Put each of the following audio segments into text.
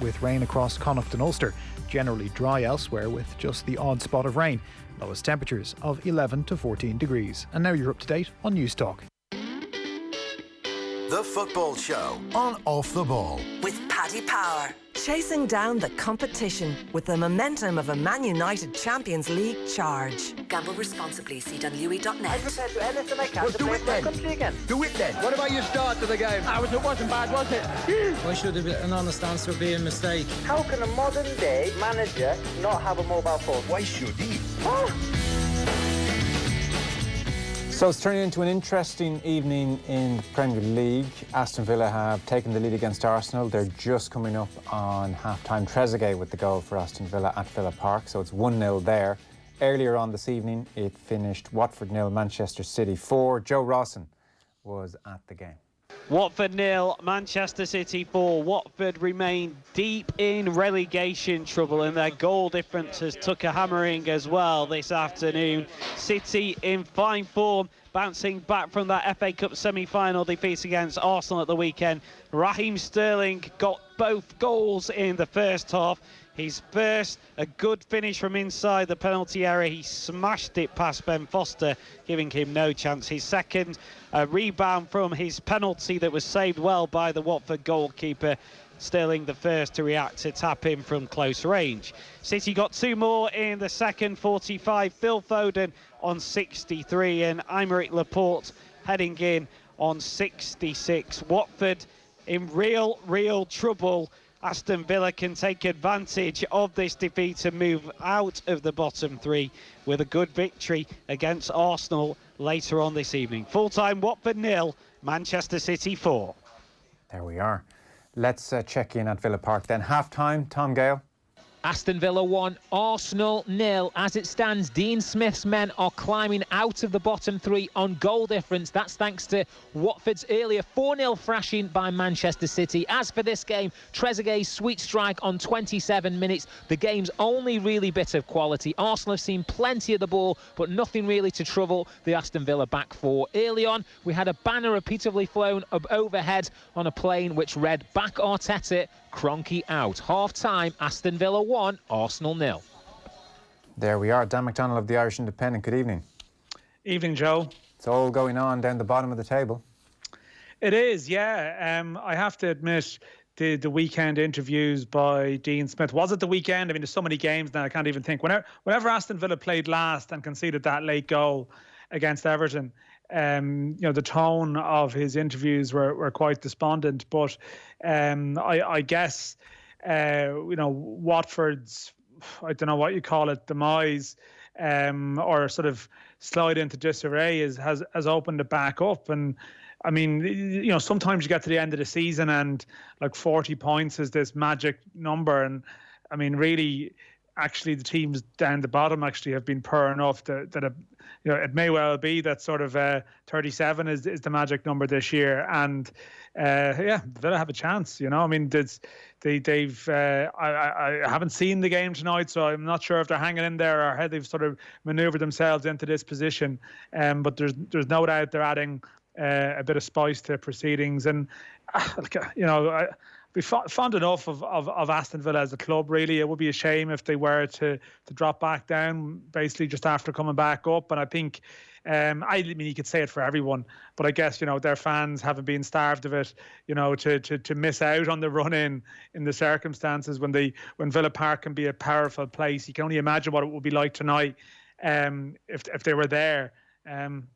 with rain across Connacht and Ulster. Generally dry elsewhere with just the odd spot of rain. Lowest temperatures of 11 to 14 degrees. And now you're up to date on News Talk. The Football Show on Off the Ball. With Paddy Power. Chasing down the competition with the momentum of a Man United Champions League charge. Gamble responsibly. See www.net. I'm prepared to do anything I can to play my country again. Do it then. What about your start to the game? It wasn't bad, was it? Why should an honest answer be a mistake? How can a modern day manager not have a mobile phone? Why should he? So it's turning into an interesting evening in the Premier League. Aston Villa have taken the lead against Arsenal. They're just coming up on half-time. Trezeguet with the goal for Aston Villa at Villa Park, so it's 1-0 there. Earlier on this evening, it finished Watford 0, Manchester City 4. Joe Rawson was at the game. Watford 0, Manchester City 4. Watford remain deep in relegation trouble and their goal difference has took a hammering as well this afternoon. City in fine form, bouncing back from that FA Cup semi-final defeat against Arsenal at the weekend. Raheem Sterling got both goals in the first half. His first, a good finish from inside the penalty area. He smashed it past Ben Foster, giving him no chance. His second, a rebound from his penalty that was saved well by the Watford goalkeeper. Sterling the first to react to tap in from close range. City got two more in the second, 45. Phil Foden on 63 and Aymeric Laporte heading in on 66. Watford in real trouble. Aston Villa can take advantage of this defeat and move out of the bottom three with a good victory against Arsenal later on this evening. Full-time Watford 0, Manchester City 4. There we are. Let's check in at Villa Park then. Half-time, Tom Gale. Aston Villa 1, Arsenal 0. As it stands, Dean Smith's men are climbing out of the bottom three on goal difference. That's thanks to Watford's earlier 4-0 thrashing by Manchester City. As for this game, Trezeguet's sweet strike on 27 minutes. The game's only really bit of quality. Arsenal have seen plenty of the ball, but nothing really to trouble the Aston Villa back four. Early on, we had a banner repeatedly flown overhead on a plane which read, "Back Arteta, Kroenke out." Half-time, Aston Villa 1, Arsenal 0. There we are. Dan McDonnell of the Irish Independent. Good evening. Evening, Joe. It's all going on down the bottom of the table. It is, yeah. I have to admit, the weekend interviews by Dean Smith. Was it the weekend? I mean, there's so many games now, I can't even think. Whenever Aston Villa played last and conceded that late goal against Everton, the tone of his interviews were quite despondent. But I guess, Watford's, I don't know what you call it, demise or sort of slide into disarray has opened it back up. And I mean, sometimes you get to the end of the season and like 40 points is this magic number. And I mean, really, actually, the teams down the bottom actually have been poor enough that it may well be that sort of 37 is the magic number this year. And Villa have a chance. I mean, I haven't seen the game tonight, so I'm not sure if they're hanging in there or how they've sort of manoeuvred themselves into this position. But there's no doubt they're adding a bit of spice to proceedings. And I'd be fond enough of Aston Villa as a club, really. It would be a shame if they were to drop back down, basically just after coming back up. And I think, I mean, you could say it for everyone, but I guess, their fans haven't been starved of it, to miss out on the run-in in the circumstances when Villa Park can be a powerful place. You can only imagine what it would be like tonight if they were there.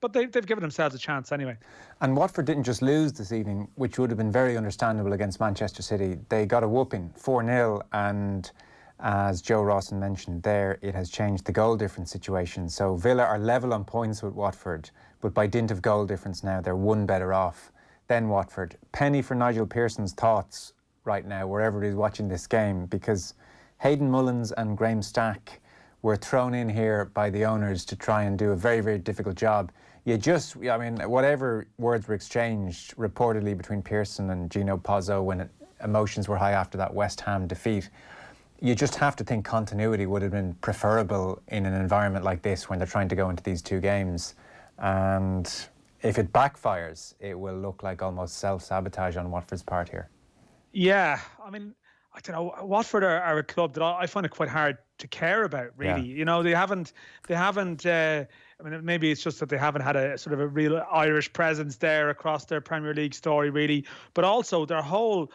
But they've given themselves a chance anyway. And Watford didn't just lose this evening, which would have been very understandable against Manchester City. They got a whooping, 4-0, and as Joe Rawson mentioned there, it has changed the goal difference situation. So Villa are level on points with Watford, but by dint of goal difference now, they're one better off than Watford. Penny for Nigel Pearson's thoughts right now, wherever he's watching this game, because Hayden Mullins and Graham Stack were thrown in here by the owners to try and do a very, very difficult job. Whatever words were exchanged reportedly between Pearson and Gino Pozzo when emotions were high after that West Ham defeat, you just have to think continuity would have been preferable in an environment like this when they're trying to go into these two games. And if it backfires, it will look like almost self-sabotage on Watford's part here. Yeah, I mean, I don't know. Watford are a club that I find it quite hard to care about. Really, Yeah. you know, they haven't. I mean, maybe it's just that they haven't had a sort of a real Irish presence there across their Premier League story, really. But also their whole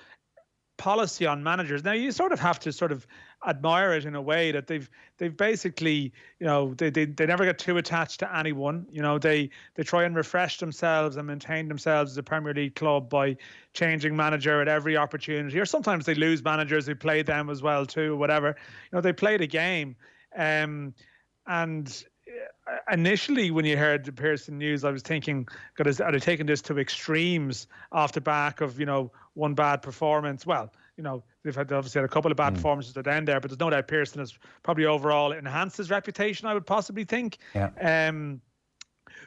policy on managers. Now you sort of have to sort of admire it in a way that they've basically, you know, they never get too attached to anyone. You know, they try and refresh themselves and maintain themselves as a Premier League club by changing manager at every opportunity, or sometimes they lose managers who play them as well too, whatever. You know, they play the game. And initially, when you heard the Pearson news, I was thinking, God, are they taking this to extremes off the back of, you know, one bad performance? Well, you know, they've obviously had a couple of bad performances at the end there, but there's no doubt Pearson has probably overall enhanced his reputation, I would possibly think. Yeah.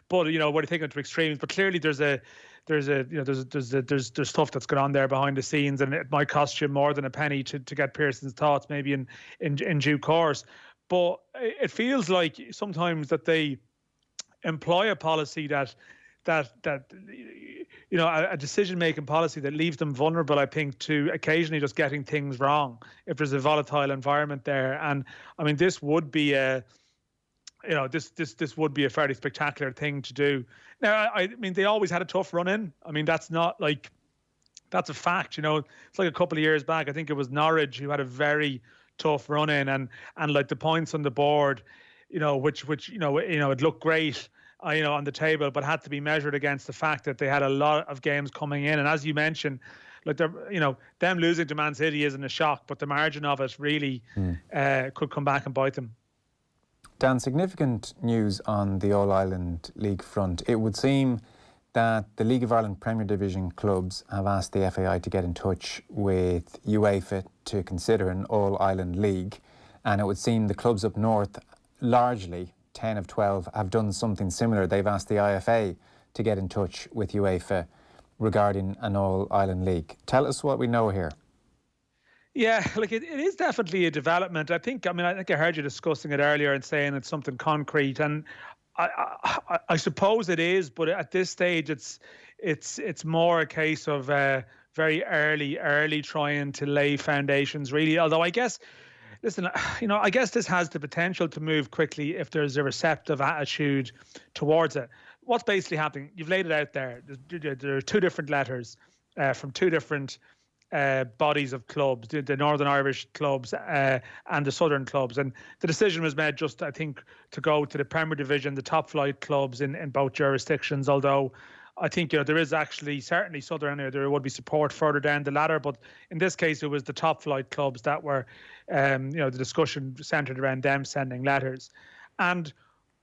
But, you know, we're taking it to extremes. But clearly there's stuff that's going on there behind the scenes, and it might cost you more than a penny to get Pearson's thoughts maybe in due course. But it feels like sometimes that they employ a policy that you know, a decision-making policy that leaves them vulnerable, I think, to occasionally just getting things wrong if there's a volatile environment there. And I mean, this would be this would be a fairly spectacular thing to do. Now, I mean, they always had a tough run in. I mean, that's a fact. You know, it's like a couple of years back, I think it was Norwich who had a very tough run in, and like the points on the board, you know, which it looked great, you know, on the table, but had to be measured against the fact that they had a lot of games coming in. And as you mentioned, like them losing to Man City isn't a shock, but the margin of it really could come back and bite them. Dan, significant news on the All-Ireland League front. It would seem that the League of Ireland Premier Division clubs have asked the FAI to get in touch with UEFA to consider an All-Ireland League. And it would seem the clubs up north, largely 10 of 12, have done something similar. They've asked the IFA to get in touch with UEFA regarding an All-Ireland League. Tell us what we know here. Yeah, like it is definitely a development. I think I heard you discussing it earlier and saying it's something concrete, and I suppose it is, but at this stage it's more a case of very early trying to lay foundations, really. Although I guess, listen, you know, I guess this has the potential to move quickly if there's a receptive attitude towards it. What's basically happening? You've laid it out there. There are two different letters from two different bodies of clubs, the Northern Irish clubs and the Southern clubs, and the decision was made just, I think, to go to the Premier Division, the top flight clubs in both jurisdictions. Although I think, you know, there is actually certainly Southern, there would be support further down the ladder, but in this case it was the top flight clubs that were, the discussion centred around them sending letters. And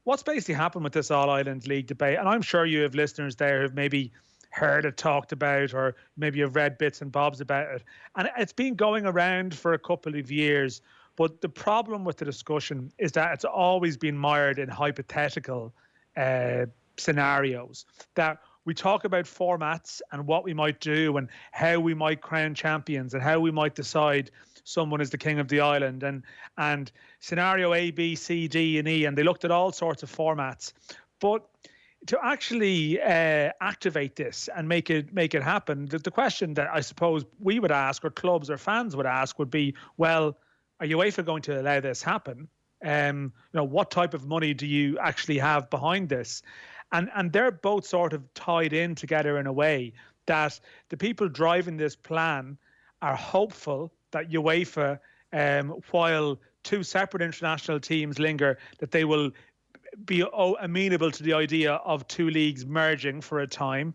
what's basically happened with this All-Ireland League debate, and I'm sure you have listeners there who've maybe heard it talked about, or maybe you've read bits and bobs about it, and it's been going around for a couple of years. But the problem with the discussion is that it's always been mired in hypothetical scenarios, that we talk about formats and what we might do and how we might crown champions and how we might decide someone is the king of the island, and scenario A, B, C, D, and E, and they looked at all sorts of formats. But to actually activate this and make it happen, the question that I suppose we would ask, or clubs or fans would ask, would be, well, are UEFA going to allow this happen? You know, what type of money do you actually have behind this? And they're both sort of tied in together in a way that the people driving this plan are hopeful that UEFA, while two separate international teams linger, that they will be amenable to the idea of two leagues merging for a time.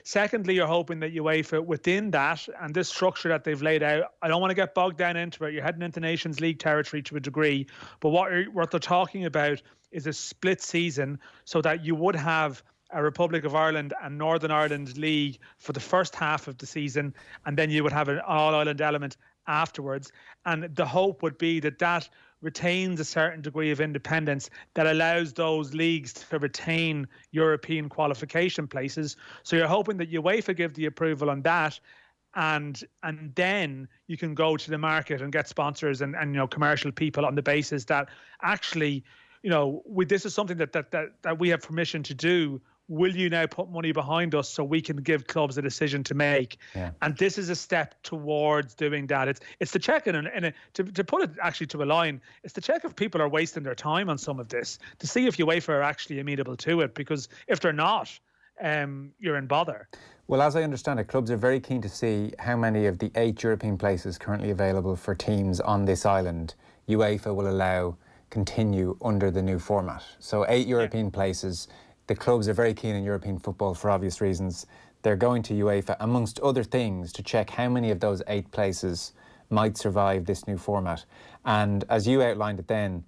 Secondly, you're hoping that UEFA, within that and this structure that they've laid out, I don't want to get bogged down into it, you're heading into Nations League territory to a degree, but what they're talking about is a split season, so that you would have a Republic of Ireland and Northern Ireland League for the first half of the season, and then you would have an All-Ireland element afterwards. And the hope would be that retains a certain degree of independence that allows those leagues to retain European qualification places. So you're hoping that UEFA give the approval on that, and then you can go to the market and get sponsors and you know, commercial people on the basis that actually, you know, this is something that we have permission to do will you now put money behind us so we can give clubs a decision to make? Yeah. And this is a step towards doing that. It's to check to put it actually to a line, it's to check if people are wasting their time on some of this, to see if UEFA are actually amenable to it, because if they're not, you're in bother. Well, as I understand it, clubs are very keen to see how many of the 8 European places currently available for teams on this island UEFA will allow continue under the new format. So 8 European places. The clubs are very keen in European football for obvious reasons. They're going to UEFA, amongst other things, to check how many of those 8 places might survive this new format. And as you outlined it then,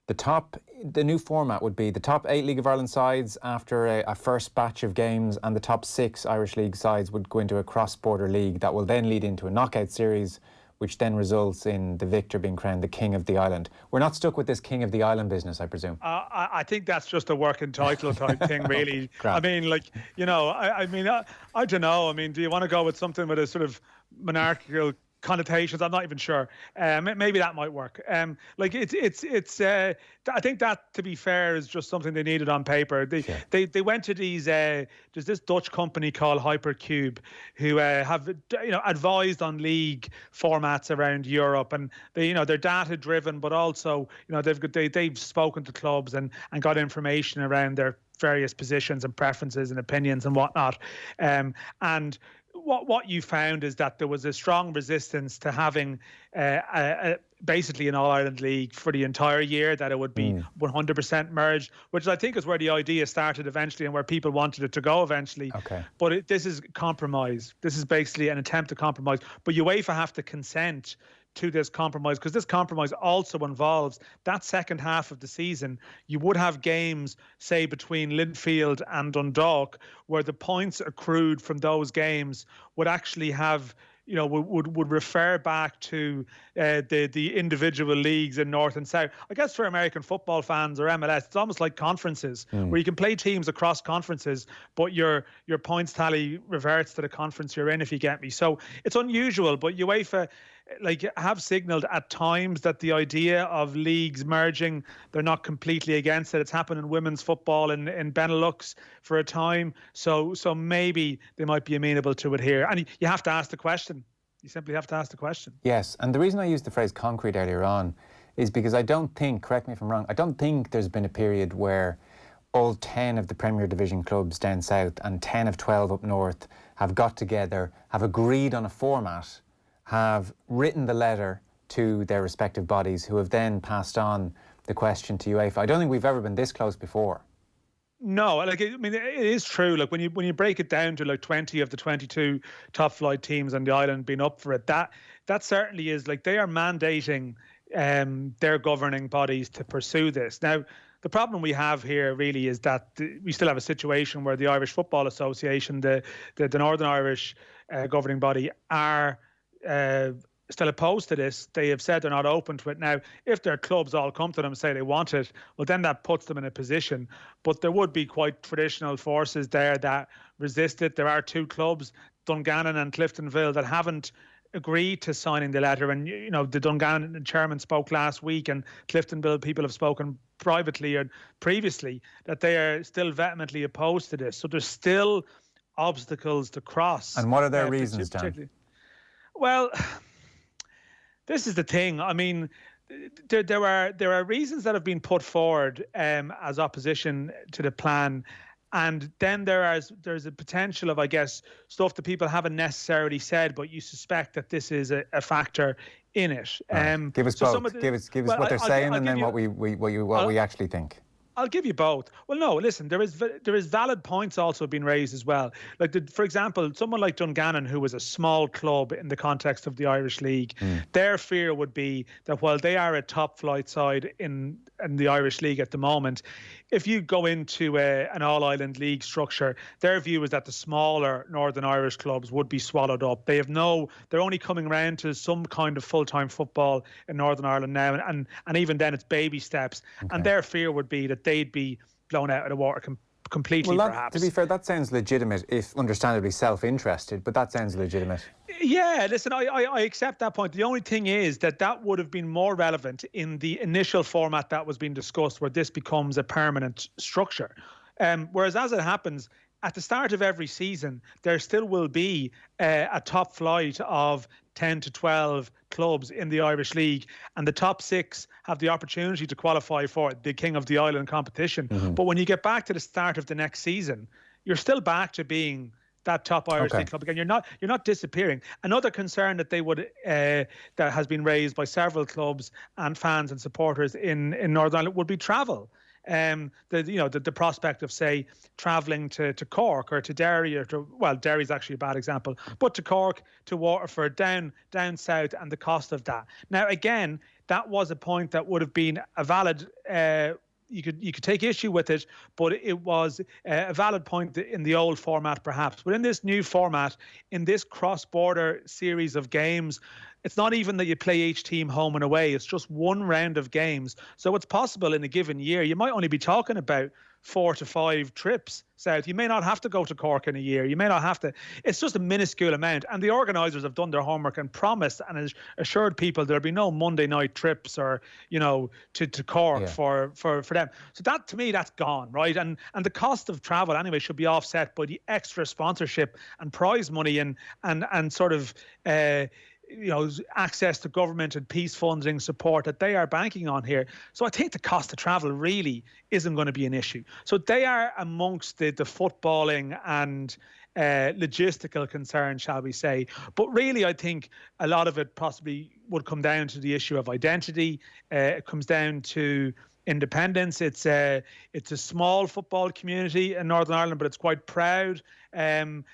the new format would be the top 8 League of Ireland sides after a first batch of games, and the top 6 Irish League sides would go into a cross-border league that will then lead into a knockout series, which then results in the victor being crowned the King of the Island. We're not stuck with this King of the Island business, I presume. I think that's just a working title type thing, really. I mean, like, you know, I don't know. I mean, do you want to go with something with a sort of monarchical connotations? I'm not even sure. Maybe that might work. Like it's. I think that, to be fair, is just something they needed on paper. They went to these. There's this Dutch company called Hypercube who have advised on league formats around Europe, and they're data driven, but also they've spoken to clubs and got information around their various positions and preferences and opinions and whatnot, and. What you found is that there was a strong resistance to having basically an All-Ireland League for the entire year, that it would be 100% merged, which I think is where the idea started eventually and where people wanted it to go eventually. Okay. But this is compromise. This is basically an attempt to compromise. But UEFA have to consent to this compromise, because this compromise also involves that second half of the season. You would have games, say, between Linfield and Dundalk, where the points accrued from those games would actually have, would refer back to the individual leagues in North and South. I guess for American football fans or MLS, it's almost like conferences, where you can play teams across conferences, but your points tally reverts to the conference you're in, if you get me. So it's unusual, but UEFA have signalled at times that the idea of leagues merging, they're not completely against it. It's happened in women's football in Benelux for a time. So maybe they might be amenable to it here. And you have to ask the question. You simply have to ask the question. Yes, and the reason I used the phrase concrete earlier on is because I don't think, correct me if I'm wrong, I don't think there's been a period where all 10 of the Premier Division clubs down south and 10 of 12 up north have got together, have agreed on a format, have written the letter to their respective bodies, who have then passed on the question to UEFA. I don't think we've ever been this close before. No, it is true. Like when you break it down to 20 of the 22 top flight teams on the island being up for it, that certainly is they are mandating their governing bodies to pursue this. Now, the problem we have here really is that we still have a situation where the Irish Football Association, the Northern Irish governing body, are still opposed to this. They have said they're not open to it. Now, if their clubs all come to them and say they want it, well, then that puts them in a position. But there would be quite traditional forces there that resist it. There are 2 clubs, Dungannon and Cliftonville, that haven't agreed to signing the letter. And, the Dungannon chairman spoke last week, and Cliftonville people have spoken privately and previously that they are still vehemently opposed to this. So there's still obstacles to cross. And what are their reasons, Dan? Well, this is the thing. I mean, there are reasons that have been put forward as opposition to the plan, and then there's a potential of, I guess, stuff that people haven't necessarily said, but you suspect that this is a factor in it. Right. Give us both. Give us what they're saying, and then what we actually think. I'll give you both. Well, no, listen, there is valid points also being raised as well. For example, someone like Dungannon, who was a small club in the context of the Irish League, their fear would be that while they are a top flight side in the Irish League at the moment, if you go into an all-island league structure, their view is that the smaller Northern Irish clubs would be swallowed up. They're only coming around to some kind of full-time football in Northern Ireland now, and even then it's baby steps. Okay. And their fear would be that they'd be blown out of the water completely, perhaps. To be fair, that sounds legitimate, if understandably self-interested, but that sounds legitimate. Yeah, listen, I accept that point. The only thing is that would have been more relevant in the initial format that was being discussed, where this becomes a permanent structure. Whereas as it happens, at the start of every season, there still will be a top flight of 10 to 12 clubs in the Irish League, and the top 6 have the opportunity to qualify for the King of the Island competition. But when you get back to the start of the next season, you're still back to being that top Irish League club again. You're not disappearing. Another concern that they would that has been raised by several clubs and fans and supporters in Northern Ireland would be travel. The prospect of, say, travelling to Cork or to Derry, or to, well, Derry's actually a bad example, but to Cork, to Waterford, down south, and the cost of that. Now, again, that was a point that would have been a valid. You could take issue with it, but it was a valid point in the old format, perhaps. But in this new format, in this cross-border series of games, it's not even that you play each team home and away. It's just one round of games. So it's possible in a given year, you might only be talking about 4 to 5 trips south. You may not have to go to Cork in a year. You may not have to. It's just a minuscule amount. And the organisers have done their homework and promised and assured people there'll be no Monday night trips or, to Cork for them. So that, to me, that's gone, right? And the cost of travel anyway should be offset by the extra sponsorship and prize money and sort of access to government and peace funding support that they are banking on here. So I think the cost of travel really isn't going to be an issue. So they are amongst the footballing and logistical concerns, shall we say. But really, I think a lot of it possibly would come down to the issue of identity. It comes down to independence. It's a small football community in Northern Ireland, but it's quite proud. And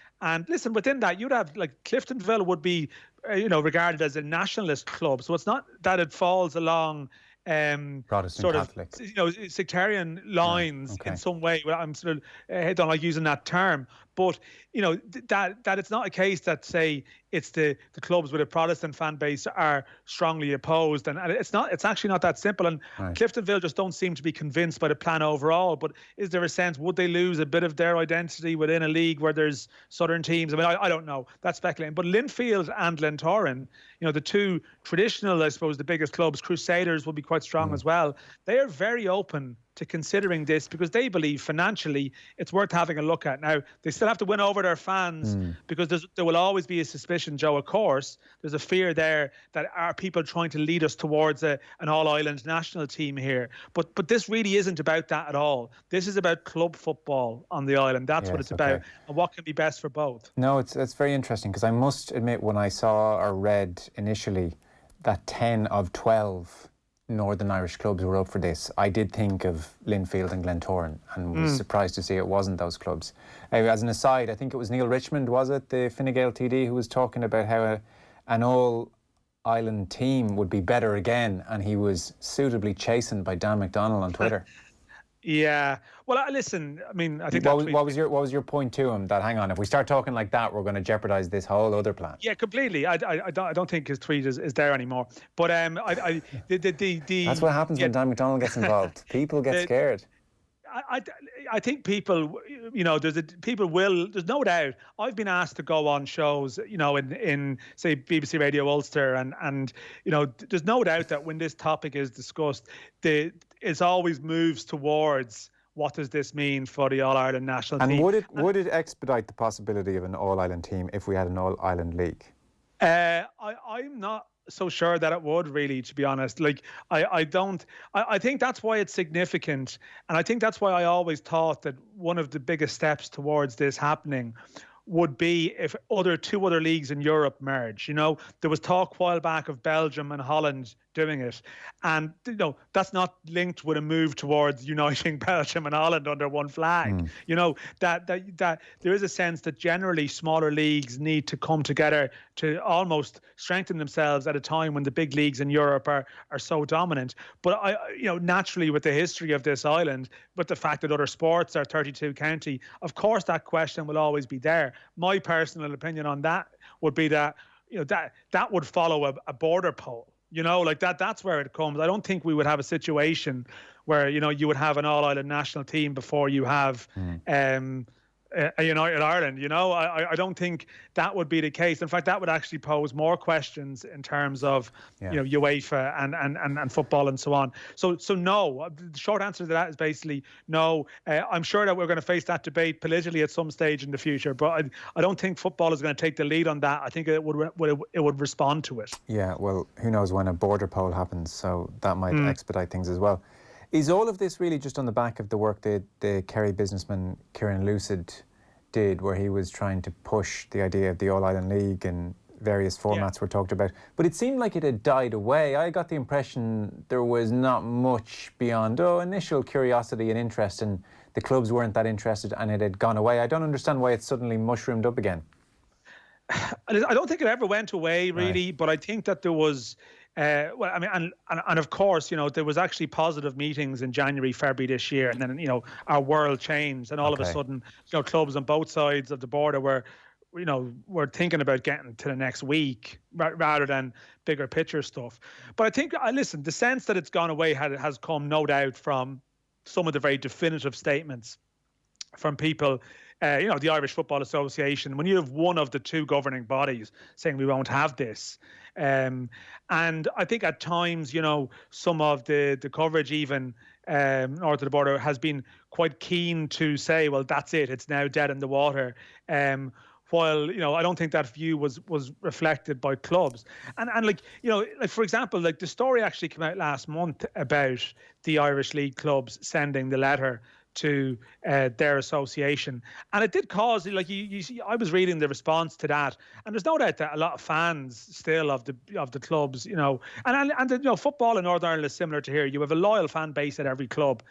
listen, within that, you'd have, like, Cliftonville would be regarded as a nationalist club. So it's not that it falls along Protestant sort Catholic, of sectarian lines in some way. Well, I'm sort of I don't like using that term, but that it's not a case that, say, it's the clubs with a Protestant fan base are strongly opposed, and it's not. It's actually not that simple. And Cliftonville just don't seem to be convinced by the plan overall. But is there a sense, would they lose a bit of their identity within a league where there's southern teams? I mean, I don't know. That's speculating. But Linfield and Glentoran, the two traditional, I suppose, the biggest clubs, Crusaders will be quite strong as well. They are very open to considering this because they believe financially it's worth having a look at. Now, they still have to win over their fans because there will always be a suspicion, Joe, of course. There's a fear there that are people trying to lead us towards an all-Ireland national team here. But this really isn't about that at all. This is about club football on the island. That's what it's about, and what can be best for both. No, it's very interesting because I must admit, when I saw or read initially that 10 of 12 Northern Irish clubs were up for this, I did think of Linfield and Glentoran and was surprised to see it wasn't those clubs. As an aside, I think it was Neil Richmond, was it, the Fine Gael TD, who was talking about how an all-Ireland team would be better again, and he was suitably chastened by Dan McDonnell on Twitter. Yeah. Well, listen, I mean, I think what was your point to him? That, hang on, if we start talking like that, we're going to jeopardise this whole other plan. Yeah, completely. I don't think his tweet is there anymore. But that's what happens when Dan McDonnell gets involved. People get scared. I think people, there's no doubt. I've been asked to go on shows, in say BBC Radio Ulster, and there's no doubt that when this topic is discussed, it always moves towar's what does this mean for the All-Ireland national team. And would it expedite the possibility of an All-Ireland team if we had an All-Ireland league? I'm not so sure that it would, really, to be honest. Like, I think that's why it's significant, and I think that's why I always thought that one of the biggest steps towards this happening would be if two other leagues in Europe merge. There was talk a while back of Belgium and Holland doing it, and that's not linked with a move towards uniting Belgium and Holland under one flag. That there is a sense that generally smaller leagues need to come together to almost strengthen themselves at a time when the big leagues in Europe are so dominant. But naturally, with the history of this island, with the fact that other sports are 32 county, of course that question will always be there. My personal opinion on that would be that that would follow a border poll. That's where it comes. I don't think we would have a situation where you would have an all-Ireland national team before you have a United Ireland. I don't think that would be the case. In fact, that would actually pose more questions in terms of UEFA and football and so on. So no. The short answer to that is basically no. I'm sure that we're going to face that debate politically at some stage in the future, but I don't think football is going to take the lead on that. I think it would respond to it. Yeah, well, who knows when a border poll happens, so that might expedite things as well. Is all of this really just on the back of the work that the Kerry businessman Kieran Lucid did, where he was trying to push the idea of the All-Ireland League and various formats were talked about? But it seemed like it had died away. I got the impression there was not much beyond initial curiosity and interest, and the clubs weren't that interested and it had gone away. I don't understand why it's suddenly mushroomed up again. I don't think it ever went away, really, but I think that there was... and of course, there was actually positive meetings in January, February this year, and then, our world changed, and all of a sudden, clubs on both sides of the border were thinking about getting to the next week rather than bigger picture stuff. But I think, listen, the sense that it's gone away has come, no doubt, from some of the very definitive statements from people. The Irish Football Association, when you have one of the two governing bodies saying we won't have this. And I think at times, some of the coverage even north of the border has been quite keen to say, well, that's it. It's now dead in the water. While, I don't think that view was reflected by clubs. And for example, the story actually came out last month about the Irish League clubs sending the letter to their association, and it did cause you see, I was reading the response to that, and there's no doubt that a lot of fans still of the clubs, and football in Northern Ireland is similar to here. You have a loyal fan base at every club,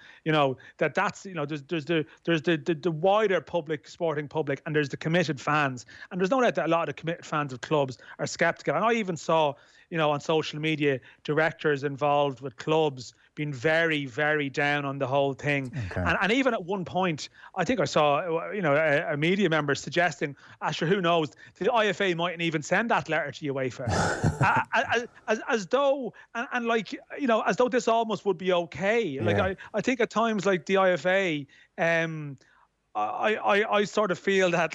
that's there's the wider public, sporting public, and there's the committed fans, and there's no doubt that a lot of the committed fans of clubs are sceptical. And I even saw on social media, directors involved with clubs being very, very down on the whole thing. Okay. And even at one point, I think I saw, a media member suggesting, sure, who knows, the IFA mightn't even send that letter to UEFA. as though this almost would be okay. Yeah. I think at times, the IFA, I sort of feel that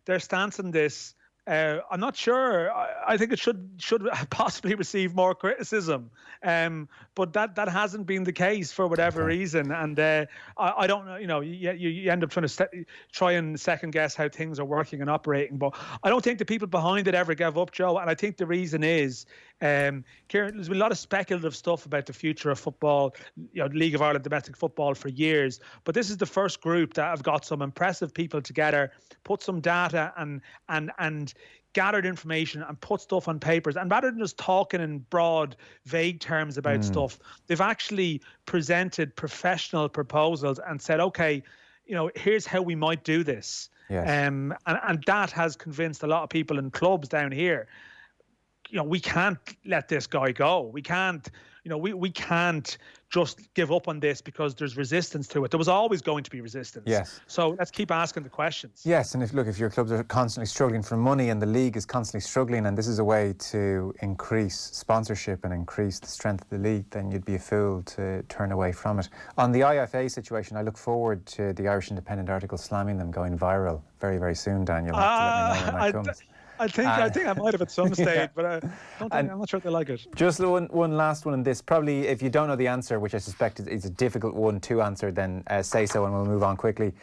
their stance on this, I'm not sure. I think it should possibly receive more criticism, but that hasn't been the case for whatever reason. And I don't know. You end up try and second guess how things are working and operating. But I don't think the people behind it ever gave up, Joe. And I think the reason is, Kieran, there's been a lot of speculative stuff about the future of football, League of Ireland domestic football for years. But this is the first group that have got some impressive people together, put some data and gathered information and put stuff on papers, and rather than just talking in broad, vague terms about stuff, they've actually presented professional proposals and said, okay, here's how we might do this. Yes. And that has convinced a lot of people in clubs down here, we can't let this guy go. We can't, we can't just give up on this because there's resistance to it. There was always going to be resistance. Yes. So let's keep asking the questions. Yes, and if your clubs are constantly struggling for money and the league is constantly struggling, and this is a way to increase sponsorship and increase the strength of the league, then you'd be a fool to turn away from it. On the IFA situation, I look forward to the Irish Independent article slamming them going viral very, very soon, Dan. You'll have to let me know when that comes. I think I might have at some stage, but I'm not sure they like it. Just one last one on this. Probably, if you don't know the answer, which I suspect is a difficult one to answer, then say so and we'll move on quickly.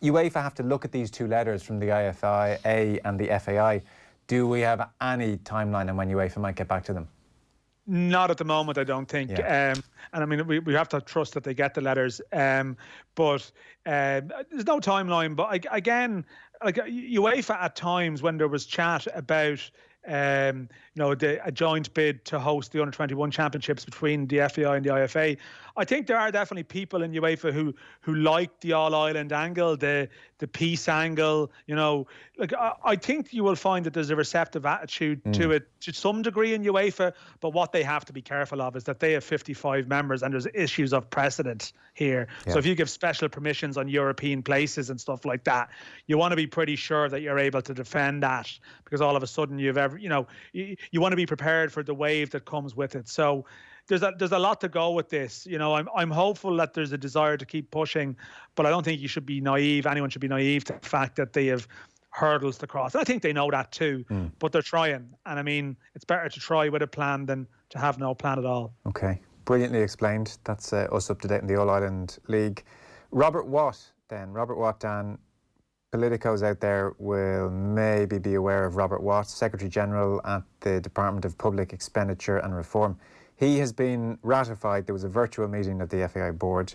UEFA have to look at these two letters from the IFA and the FAI. Do we have any timeline on when UEFA might get back to them? Not at the moment, I don't think. Yeah. And I mean, we have to trust that they get the letters. But there's no timeline. But again, UEFA at times, when there was chat about a joint bid to host the Under-21 Championships between the FAI and the IFA, I think there are definitely people in UEFA who like the All-Ireland angle, the peace angle. I think you will find that there's a receptive attitude to it to some degree in UEFA, but what they have to be careful of is that they have 55 members and there's issues of precedent here. Yeah. So if you give special permissions on European places and stuff like that, you want to be pretty sure that you're able to defend that, because all of a sudden you have you want to be prepared for the wave that comes with it. So there's a lot to go with this. I'm hopeful that there's a desire to keep pushing, but I don't think you should be naive. Anyone should be naive to the fact that they have hurdles to cross. I think they know that too, but they're trying. And I mean, it's better to try with a plan than to have no plan at all. Okay, brilliantly explained. That's us up to date in the All-Ireland League. Robert Watt, Dan. Politicos out there will maybe be aware of Robert Watt, Secretary General at the Department of Public Expenditure and Reform. He has been ratified. There was a virtual meeting of the FAI board,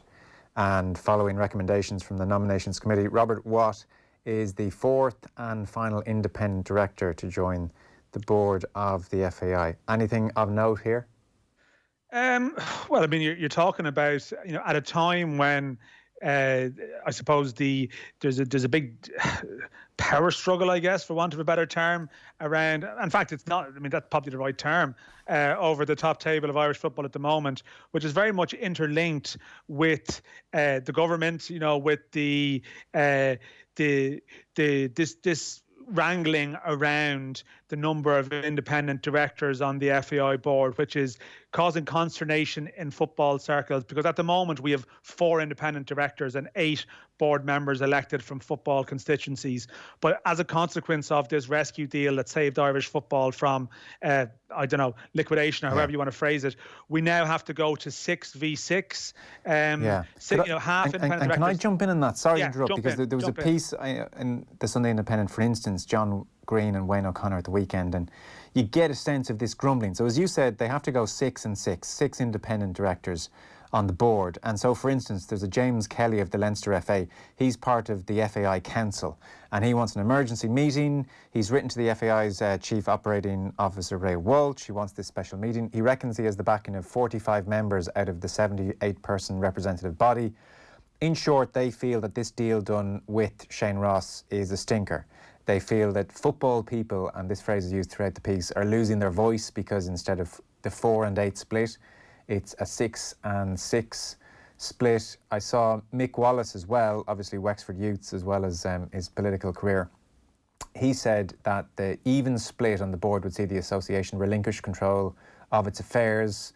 and following recommendations from the Nominations Committee, Robert Watt is the fourth and final independent director to join the board of the FAI. Anything of note here? Well, I mean, you're talking about, at a time when I suppose there's a big power struggle, I guess, for want of a better term, around. In fact, it's not. I mean, that's probably the right term, over the top table of Irish football at the moment, which is very much interlinked with the government. With this wrangling around the number of independent directors on the FAI board, which is causing consternation in football circles, because at the moment we have 4 independent directors and 8 board members elected from football constituencies. But as a consequence of this rescue deal that saved Irish football from, liquidation, or however you want to phrase it, we now have to go to 6v6. Half independent directors. Can I jump in on that? Sorry to interrupt, because there was a piece in the Sunday Independent, for instance, John Green and Wayne O'Connor at the weekend, and you get a sense of this grumbling. So as you said, they have to go 6 and 6, 6 independent directors on the board. And so, for instance, there's a James Kelly of the Leinster FA. He's part of the FAI Council, and he wants an emergency meeting. He's written to the FAI's Chief Operating Officer, Ray Walsh. He wants this special meeting. He reckons he has the backing of 45 members out of the 78-person representative body. In short, they feel that this deal done with Shane Ross is a stinker. They feel that football people, and this phrase is used throughout the piece, are losing their voice because instead of the 4 and 8 split, it's a 6 and 6 split. I saw Mick Wallace as well, obviously Wexford Youths, as well as his political career. He said that the even split on the board would see the association relinquish control of its affairs.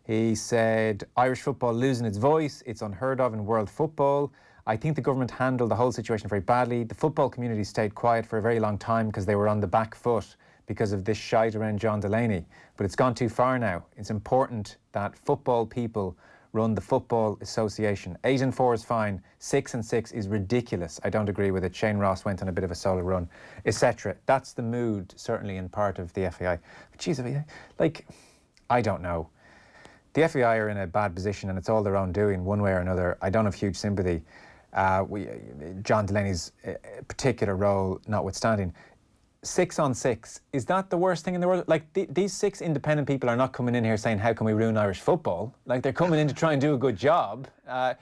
He said Irish football losing its voice, it's unheard of in world football. I think the government handled the whole situation very badly. The football community stayed quiet for a very long time because they were on the back foot because of this shite around John Delaney. But it's gone too far now. It's important that football people run the Football Association. 8 and 4 is fine. 6 and 6 is ridiculous. I don't agree with it. Shane Ross went on a bit of a solo run, etc. That's the mood, certainly in part of the FAI. But geez, I don't know. The FAI are in a bad position and it's all their own doing, one way or another. I don't have huge sympathy. John Delaney's particular role notwithstanding. 6 on 6, is that the worst thing in the world? Like, these 6 independent people are not coming in here saying, how can we ruin Irish football? Like, they're coming in to try and do a good job.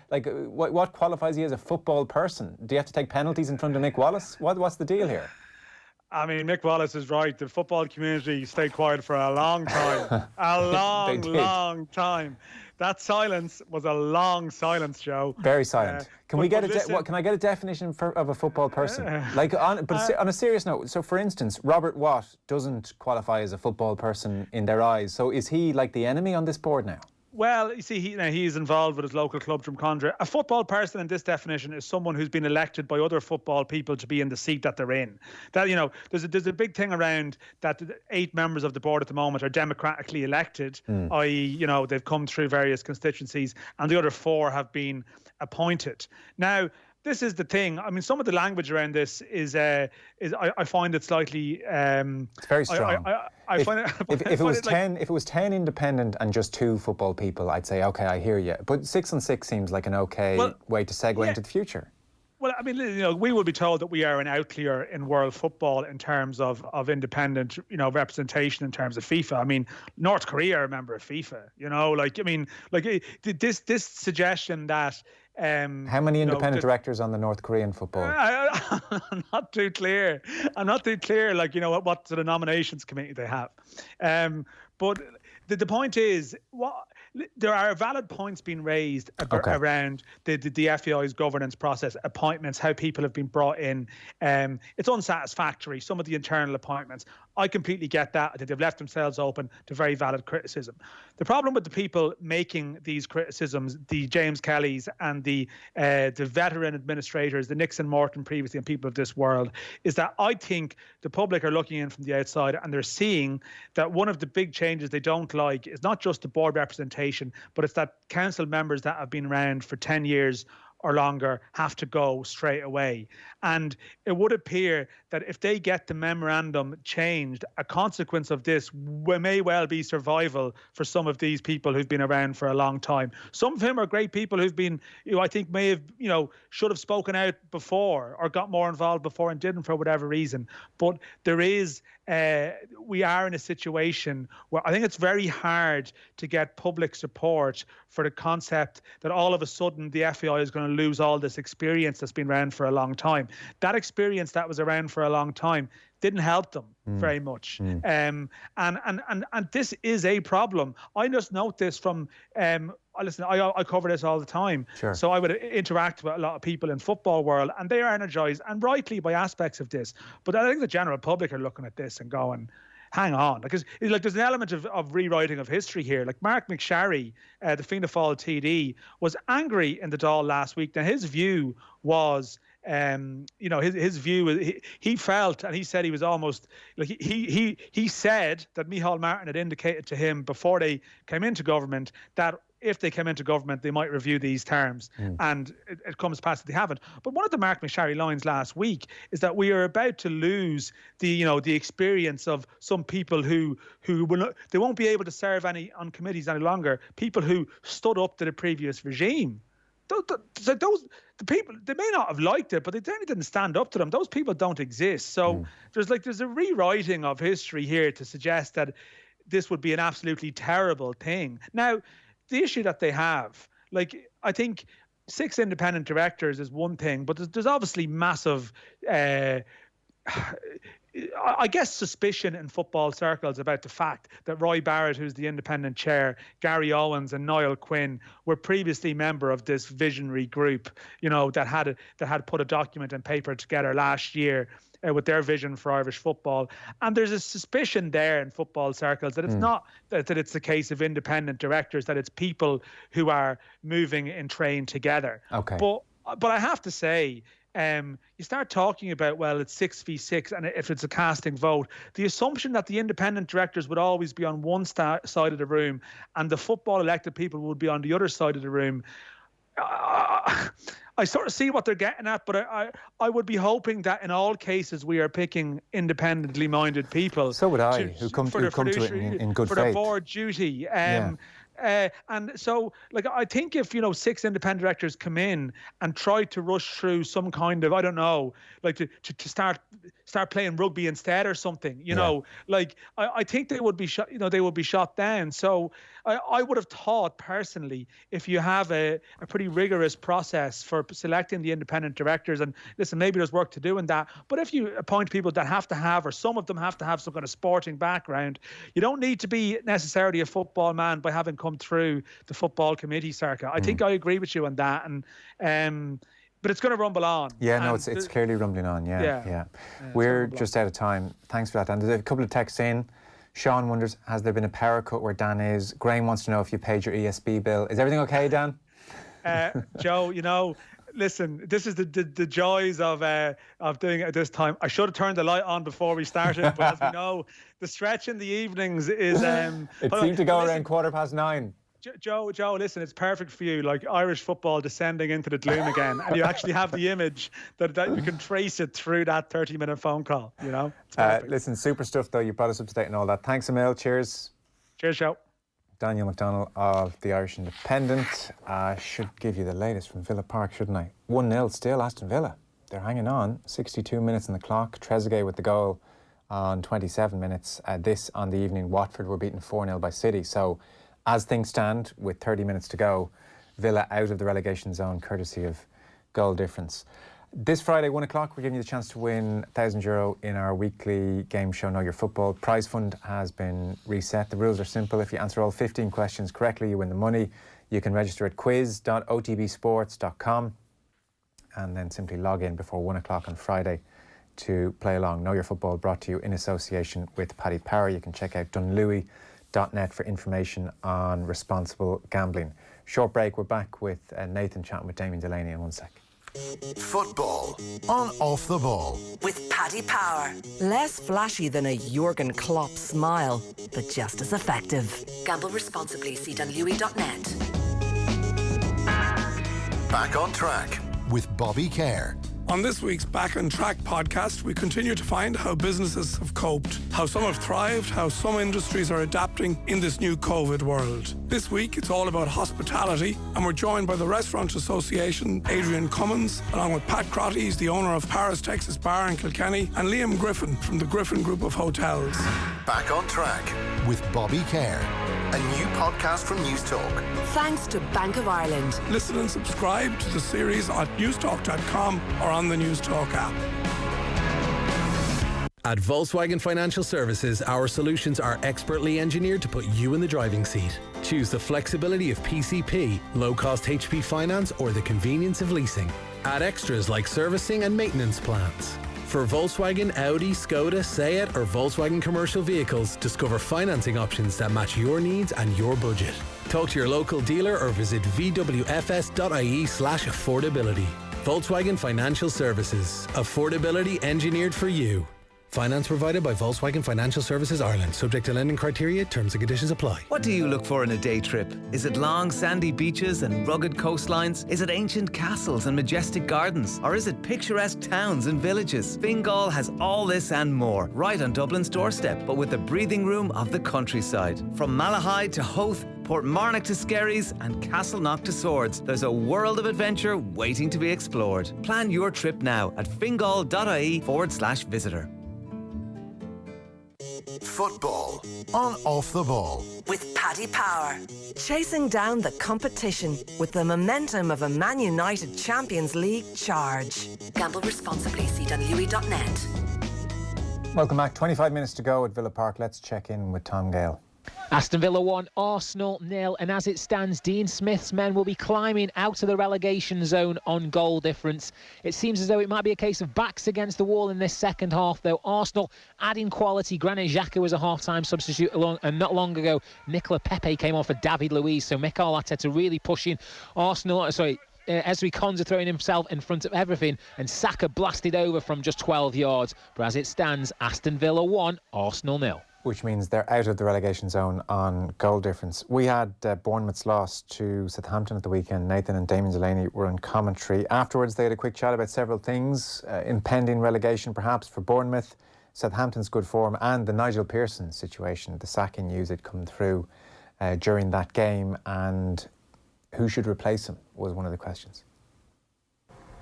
What qualifies you as a football person? Do you have to take penalties in front of Mick Wallace? What's the deal here? I mean, Mick Wallace is right. The football community stayed quiet for a long time. Long time. That silence was a long silence, Joe. Very silent. Can I get a definition of a football person? On a serious note, so for instance, Robert Watt doesn't qualify as a football person in their eyes. So is he like the enemy on this board now? Well, you see, he's involved with his local club from Condra. A football person in this definition is someone who's been elected by other football people to be in the seat that they're in. That, there's a big thing around that 8 members of the board at the moment are democratically elected, i.e., they've come through various constituencies, and the other 4 have been appointed. Now, this is the thing. I mean, some of the language around this is I find it slightly. It's very strong. If it was 10 independent and just 2 football people, I'd say okay, I hear you. But 6 and 6 seems like an okay way to segue into the future. Well, I mean, we will be told that we are an outlier in world football in terms of independent, representation in terms of FIFA. I mean, North Korea are a member of FIFA. This suggestion that. How many independent directors on the North Korean football? I'm not too clear. What sort of nominations committee they have. But the point is, there are valid points being raised around the FAI's governance process, appointments, how people have been brought in. It's unsatisfactory, some of the internal appointments. I completely get that. I think they've left themselves open to very valid criticism. The problem with the people making these criticisms, the James Kellys and the veteran administrators, the Nixon Morton previously and people of this world, is that I think the public are looking in from the outside and they're seeing that one of the big changes they don't like is not just the board representation, but it's that council members that have been around for 10 years or longer have to go straight away. And it would appear that if they get the memorandum changed, a consequence of this may well be survival for some of these people who've been around for a long time. Some of them are great people who've been, I think may have, should have spoken out before or got more involved before and didn't for whatever reason. But there is, we are in a situation where I think it's very hard to get public support for the concept that all of a sudden the FAI is going to lose all this experience that's been around for a long time. That experience that was around for a long time didn't help them very much. And this is a problem. I just note this from, listen, I cover this all the time. Sure. So I would interact with a lot of people in football world and they are energised and rightly by aspects of this. But I think the general public are looking at this and going, hang on, because there's an element of rewriting of history here. Like Mark McSharry, the Fianna Fáil TD, was angry in the Dáil last week. Now his view was, his view, he felt, and he said he was almost like he said that Micheál Martin had indicated to him before they came into government that if they came into government, they might review these terms. And it comes past that they haven't. But one of the Mark McSharry lines last week is that we are about to lose the experience of some people who will, they won't be able to serve on committees any longer. People who stood up to the previous regime. The people, they may not have liked it, but they certainly didn't stand up to them. Those people don't exist. So there's a rewriting of history here to suggest that this would be an absolutely terrible thing. Now, the issue that they have, I think 6 independent directors is one thing, but there's obviously massive, I guess, suspicion in football circles about the fact that Roy Barrett, who's the independent chair, Gary Owens and Niall Quinn were previously member of this visionary group, that had put a document and paper together last year with their vision for Irish football. And there's a suspicion there in football circles that it's not that it's the case of independent directors, that it's people who are moving in train together. Okay. But I have to say, you start talking about, well, it's 6v6 and if it's a casting vote, the assumption that the independent directors would always be on one side of the room and the football elected people would be on the other side of the room, I sort of see what they're getting at, but I would be hoping that in all cases we are picking independently minded people. So would I, who come to it in good faith. For the board duty. And so, I think if 6 independent directors come in and try to rush through some kind of, I don't know, to start playing rugby instead or something, I think they would be shot. They would be shot down. So I would have thought personally, if you have a pretty rigorous process for selecting the independent directors, and listen, maybe there's work to do in that, but if you appoint people that have to have, or some of them have to have some kind of sporting background, you don't need to be necessarily a football man by having come through the football committee circuit. I think I agree with you on that, and but it's going to rumble on. Yeah, no, it's clearly rumbling on. Yeah. We're just out of time. Thanks for that. And there's a couple of texts in. Sean wonders, has there been a power cut where Dan is? Graham wants to know if you paid your ESB bill. Is everything okay, Dan? Joe, listen, this is the joys of doing it at this time. I should have turned the light on before we started, but as we know, the stretch in the evenings is... it seemed to go around 9:15. Joe, listen, it's perfect for you, Irish football descending into the gloom again, and you actually have the image that you can trace it through that 30-minute phone call, Listen, super stuff, though. You brought us up to date and all that. Thanks, Emil. Cheers. Cheers, Joe. Daniel McDonnell of the Irish Independent. Should give you the latest from Villa Park, shouldn't I? 1-0 still, Aston Villa. They're hanging on. 62 minutes on the clock. Trezeguet with the goal on 27 minutes. This on the evening, Watford were beaten 4-0 by City. So, as things stand, with 30 minutes to go, Villa out of the relegation zone, courtesy of goal difference. This Friday, 1 o'clock, we're giving you the chance to win €1,000 in our weekly game show, Know Your Football. Prize fund has been reset. The rules are simple. If you answer all 15 questions correctly, you win the money. You can register at quiz.otbsports.com and then simply log in before 1 o'clock on Friday to play along. Know Your Football brought to you in association with Paddy Power. You can check out dunlewy.net for information on responsible gambling. Short break, we're back with Nathan chatting with Damien Delaney in 1 sec. Football on Off the Ball. With Paddy Power. Less flashy than a Jurgen Klopp smile, but just as effective. Gamble responsibly. See dunlewy.net. Back on track with Bobby Kerr. On this week's Back on Track podcast, we continue to find how businesses have coped, how some have thrived, how some industries are adapting in this new COVID world. This week, it's all about hospitality, and we're joined by the Restaurant Association, Adrian Cummins, along with Pat Crotty, he's the owner of Paris Texas Bar in Kilkenny, and Liam Griffin from the Griffin Group of Hotels. Back on Track with Bobby Kerr, a new podcast from News Talk. Thanks to Bank of Ireland. Listen and subscribe to the series at newstalk.com or on the News Talk app. At Volkswagen Financial Services, our solutions are expertly engineered to put you in the driving seat. Choose the flexibility of PCP, low-cost HP finance, or the convenience of leasing. Add extras like servicing and maintenance plans. For Volkswagen, Audi, Skoda, Seat, or Volkswagen commercial vehicles, discover financing options that match your needs and your budget. Talk to your local dealer or visit vwfs.ie/affordability. Volkswagen Financial Services. Affordability engineered for you. Finance provided by Volkswagen Financial Services Ireland. Subject to lending criteria. Terms and conditions apply. What do you look for in a day trip? Is it long, sandy beaches and rugged coastlines? Is it ancient castles and majestic gardens? Or is it picturesque towns and villages? Fingal has all this and more, right on Dublin's doorstep, but with the breathing room of the countryside. From Malahide to Howth, Portmarnock to Skerries and Castleknock to Swords, there's a world of adventure waiting to be explored. Plan your trip now at fingal.ie/visitor. Football on Off the Ball. With Paddy Power. Chasing down the competition with the momentum of a Man United Champions League charge. Gamble responsibly. See dunlewy.net. Welcome back. 25 minutes to go at Villa Park. Let's check in with Tom Gale. Aston Villa 1, Arsenal 0, and as it stands, Dean Smith's men will be climbing out of the relegation zone on goal difference. It seems as though it might be a case of backs against the wall in this second half, though. Arsenal adding quality. Granit Xhaka was a half-time substitute, and not long ago, Nicola Pepe came off for David Luiz, so Mikel Arteta really pushing Arsenal. Ezri Konsa throwing himself in front of everything, and Saka blasted over from just 12 yards. But as it stands, Aston Villa 1, Arsenal 0. Which means they're out of the relegation zone on goal difference. We had Bournemouth's loss to Southampton at the weekend. Nathan and Damien Delaney were in commentary. Afterwards, they had a quick chat about several things. Impending relegation, perhaps, for Bournemouth, Southampton's good form, and the Nigel Pearson situation. The sacking news had come through during that game, and who should replace him was one of the questions.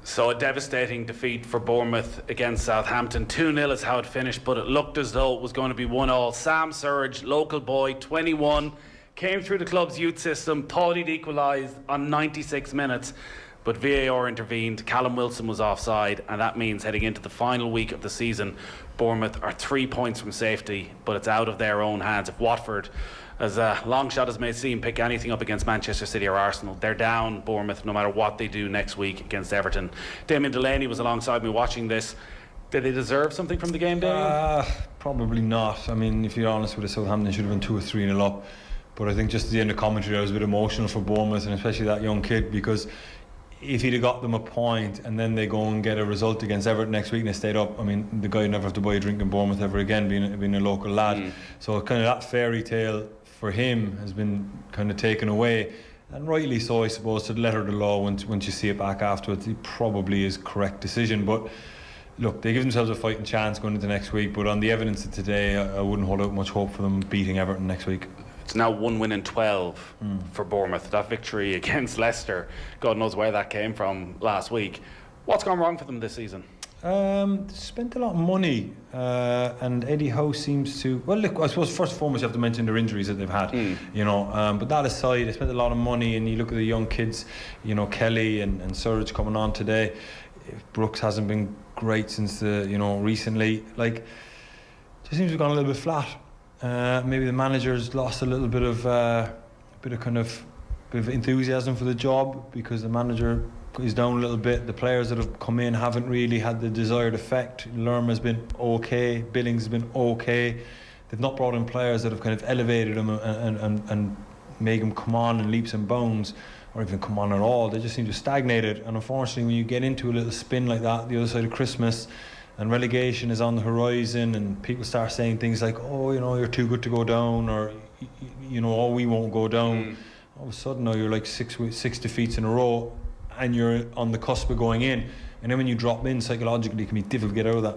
So a devastating defeat for Bournemouth against Southampton. 2-0 is how it finished, but it looked as though it was going to be 1-1. Sam Surridge, local boy, 21, came through the club's youth system, thought he'd equalised on 96 minutes, but VAR intervened. Callum Wilson was offside, and that means heading into the final week of the season, Bournemouth are 3 points from safety, but it's out of their own hands. If Watford, as a long shot as may seem, pick anything up against Manchester City or Arsenal, they're down, Bournemouth, no matter what they do next week against Everton. Damien Delaney was alongside me watching this. Did they deserve something from the game, Damien? Probably not. I mean, if you're honest with it, Southampton should have been 2 or 3-0 up. But I think just at the end of commentary, I was a bit emotional for Bournemouth, and especially that young kid, because if he'd have got them a point and then they go and get a result against Everton next week and they stayed up, I mean, the guy would never have to buy a drink in Bournemouth ever again, being a local lad. So kind of that fairy tale for him has been kind of taken away, and rightly so, I suppose. To the letter of the law, once you see it back afterwards, it probably is correct decision. But look, they give themselves a fighting chance going into next week, but on the evidence of today, I wouldn't hold out much hope for them beating Everton next week. It's now 1 win in 12 for Bournemouth. That victory against Leicester, God knows where that came from last week. What's gone wrong for them this season? They spent a lot of money, and Eddie Howe seems to. Well, look, I suppose first and foremost you have to mention their injuries that they've had. But that aside, they spent a lot of money, and you look at the young kids, Kelly and Surridge coming on today. Brooks hasn't been great since recently. Like, just seems to have gone a little bit flat. Maybe the manager's lost a little bit of bit of enthusiasm for the job because the manager is down a little bit. The players that have come in haven't really had the desired effect. Lerma has been okay, Billings has been okay. They've not brought in players that have kind of elevated them and make them come on in leaps and bounds, or even come on at all. They just seem to have stagnated. And unfortunately, when you get into a little spin like that the other side of Christmas, and relegation is on the horizon, and people start saying things like, oh, you know, you're too good to go down, or, you know, oh, we won't go down. All of a sudden now you're like six defeats in a row, and you're on the cusp of going in. And then when you drop in, psychologically it can be difficult to get out of that.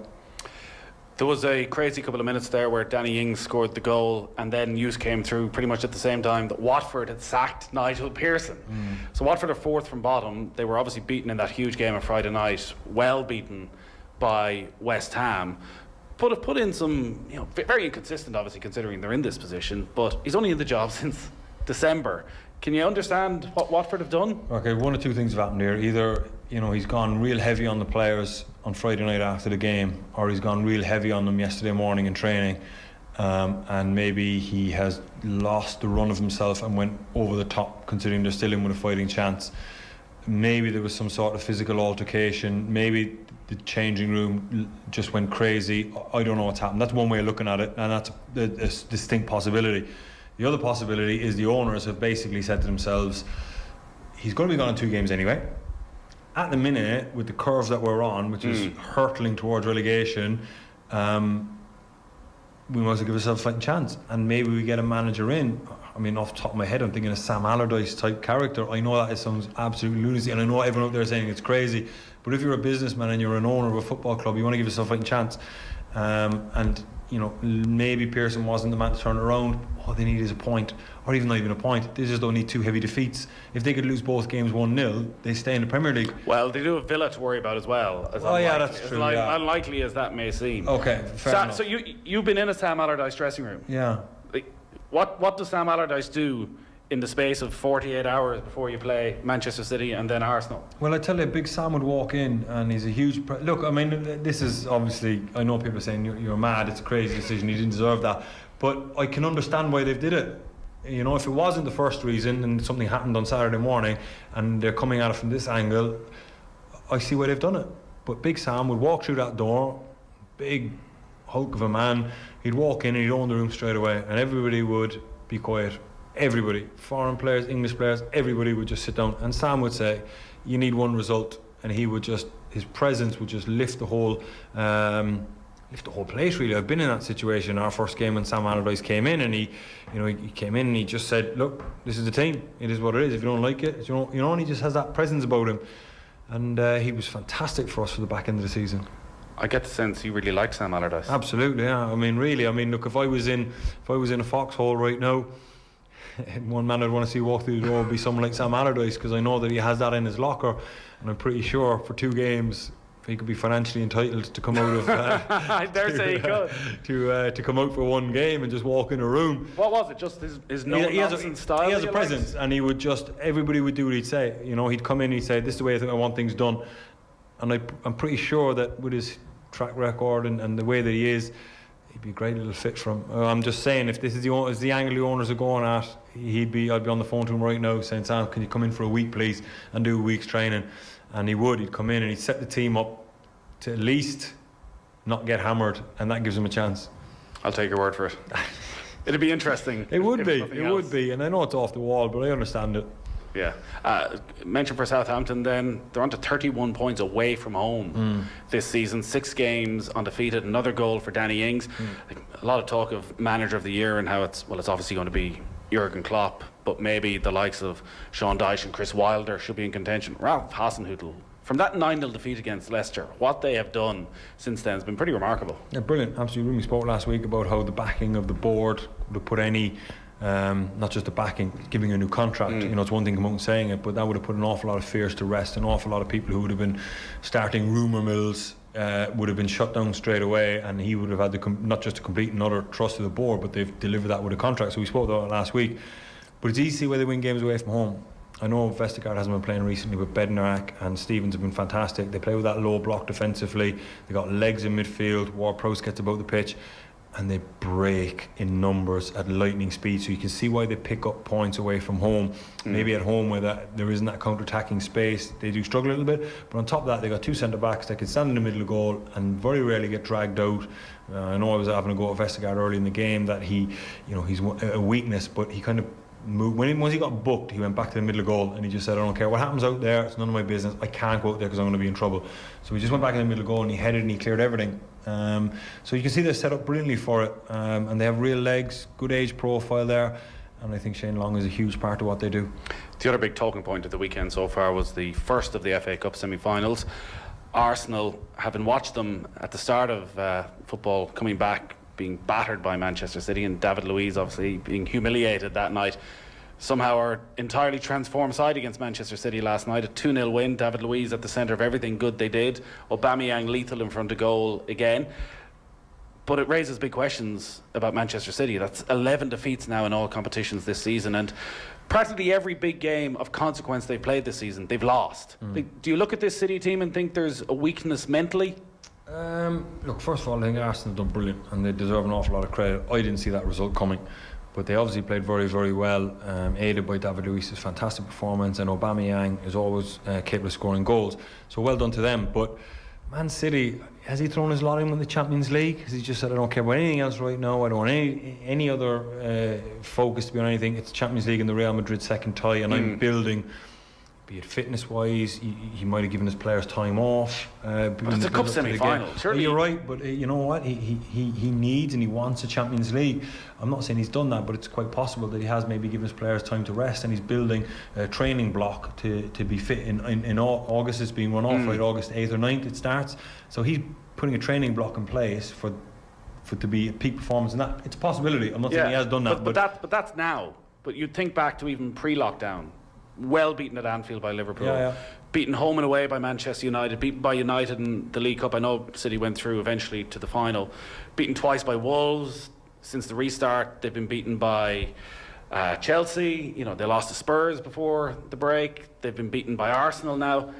There was a crazy couple of minutes there where Danny Ings scored the goal, and then news came through pretty much at the same time that Watford had sacked Nigel Pearson. So Watford are fourth from bottom. They were obviously beaten in that huge game on Friday night, well beaten by West Ham, but have put in some, you know, very inconsistent, obviously, considering they're in this position. But he's only in the job since December. Can you understand what Watford have done? Okay, one or two things have happened here. Either, you know, he's gone real heavy on the players on Friday night after the game, or he's gone real heavy on them yesterday morning in training, and maybe he has lost the run of himself and went over the top, considering they're still in with a fighting chance. Maybe there was some sort of physical altercation. Maybe the changing room just went crazy. I don't know what's happened. That's one way of looking at it, and that's a distinct possibility. The other possibility is the owners have basically said to themselves, he's going to be gone in 2 games anyway. At the minute, with the curve that we're on, which is hurtling towards relegation, we might as well give ourselves a fighting chance. And maybe we get a manager in. I mean, off the top of my head, I'm thinking a Sam Allardyce type character. I know that it sounds absolute lunacy, and I know everyone out there is saying it's crazy. But if you're a businessman and you're an owner of a football club, you want to give yourself a fighting chance. And you know, maybe Pearson wasn't the man to turn it around. All they need is a point, or even not even a point. They just don't need 2 heavy defeats. If they could lose both games 1-0, they stay in the Premier League. Well, they do have Villa to worry about as well. Yeah, that's true. Unlikely as that may seem. Okay, fair enough. So you've been in a Sam Allardyce dressing room. Yeah. What does Sam Allardyce do in the space of 48 hours before you play Manchester City and then Arsenal? Well, I tell you, Big Sam would walk in and he's a huge... Look, I mean, this is obviously... I know people are saying you're mad, it's a crazy decision, he didn't deserve that. But I can understand why they've did it. You know, if it wasn't the first reason and something happened on Saturday morning and they're coming at it from this angle, I see why they've done it. But Big Sam would walk through that door, big hulk of a man, he'd walk in and he'd own the room straight away, and everybody would be quiet. Everybody, foreign players, English players, everybody would just sit down, and Sam would say, you need one result, and he would just, his presence would just lift the whole place really. I've been in that situation. Our first game when Sam Allardyce came in, and he came in and he just said, look, this is the team, it is what it is, if you don't like it, and he just has that presence about him, and he was fantastic for us for the back end of the season. I get the sense you really like Sam Allardyce. Absolutely, yeah. I mean, really, look, if I was in a foxhole right now, one man I'd want to see walk through the door would be someone like Sam Allardyce, because I know that he has that in his locker, and I'm pretty sure for 2 games he could be financially entitled to come out of I dare say he could to come out for 1 game and just walk in a room. What was it? Just his no-nonsense style? He has a presence, and he would just, everybody would do what he'd say. You know, he'd come in, he'd say, this is the way I think I want things done, and I'm pretty sure that with his track record and the way that he is, he'd be a great little fit for him. I'm just saying, if this is the angle the owners are going at, I'd be on the phone to him right now saying, Sam, can you come in for a week please and do a week's training? And he'd come in and he'd set the team up to at least not get hammered, and that gives him a chance. I'll take your word for it. It'd be interesting. It would be, and I know it's off the wall, but I understand it. Yeah. Mention for Southampton then, they're on to 31 points away from home this season, 6 games undefeated, another goal for Danny Ings. A lot of talk of manager of the year and how it's obviously going to be Jurgen Klopp, but maybe the likes of Sean Dyche and Chris Wilder should be in contention. Ralph Hasenhüttl, from that 9-0 defeat against Leicester, what they have done since then has been pretty remarkable. Yeah, brilliant, absolutely. We spoke last week about how the backing of the board would have put any not just the backing, giving a new contract. You know, it's one thing coming out and saying it, but that would have put an awful lot of fears to rest. An awful lot of people who would have been starting rumour mills would have been shut down straight away, and he would have had not just to complete another trust of the board, but they've delivered that with a contract. So we spoke about it last week. But it's easy to see where they win games away from home. I know Vestergaard hasn't been playing recently, but Bednarak and Stevens have been fantastic. They play with that low block defensively. They got legs in midfield. Ward-Prowse gets about the pitch. and they break in numbers at lightning speed. So you can see why they pick up points away from home. Maybe at home where there isn't that counter-attacking space, they do struggle a little bit. But on top of that, they got 2 centre-backs that can stand in the middle of goal and very rarely get dragged out. I know I was having a go at Vestergaard early in the game that he's a weakness, but he kind of moved. Once he got booked, he went back to the middle of goal and he just said, I don't care what happens out there, it's none of my business, I can't go out there because I'm going to be in trouble. So he just went back in the middle of goal and he headed and he cleared everything. So you can see they're set up brilliantly for it, and they have real legs, good age profile there, and I think Shane Long is a huge part of what they do. The other big talking point of the weekend so far was the first of the FA Cup semi-finals. Arsenal, having watched them at the start of football coming back, being battered by Manchester City, and David Luiz obviously being humiliated that night, somehow our entirely transformed side against Manchester City last night. A 2-0 win, David Luiz at the centre of everything good they did, Aubameyang lethal in front of goal again. But it raises big questions about Manchester City. That's 11 defeats now in all competitions this season, and practically every big game of consequence they've played this season, they've lost. Do you look at this City team and think there's a weakness mentally? Look, first of all, I think Arsenal have done brilliant and they deserve an awful lot of credit. I didn't see that result coming, but they obviously played very, very well, aided by David Luiz's fantastic performance, and Aubameyang is always capable of scoring goals. So well done to them. But Man City, has he thrown his lot in with the Champions League? Has he just said, I don't care about anything else right now, I don't want any other focus to be on anything, it's Champions League and the Real Madrid second tie, and I'm building, be it fitness wise, he might have given his players time off. But it's a cup semi-final, surely. You're right, but you know what, he needs and he wants a Champions League. I'm not saying he's done that, but it's quite possible that he has maybe given his players time to rest, and he's building a training block to be fit in August. It's being run off, right? August 8th or 9th it starts, so he's putting a training block in place for to be a peak performance, and that it's a possibility. I'm not saying he has done that, but that's now. But you'd think back to even pre-lockdown, well beaten at Anfield by Liverpool, beaten home and away by Manchester United, beaten by United in the League Cup. I know City went through eventually to the final, beaten twice by Wolves. Since the restart, they've been beaten by Chelsea. You know, they lost to Spurs before the break. They've been beaten by Arsenal now.